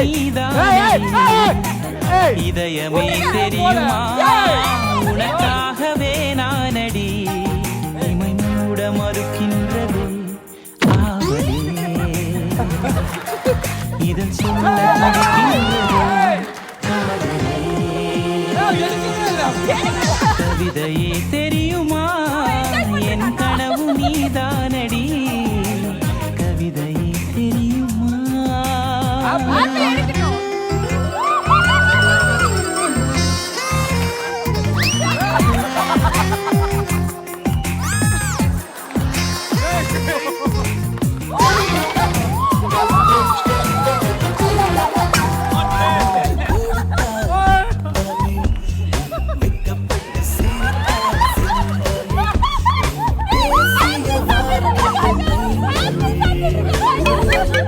நீதானடி இதயமே தெரியுமா உனக்காகவே நானடி இமை மூட மறுக்கின்றது ஆவலே இதன் சொல்ல கவிதையே தெரியுமா என் கனவு நீதானடி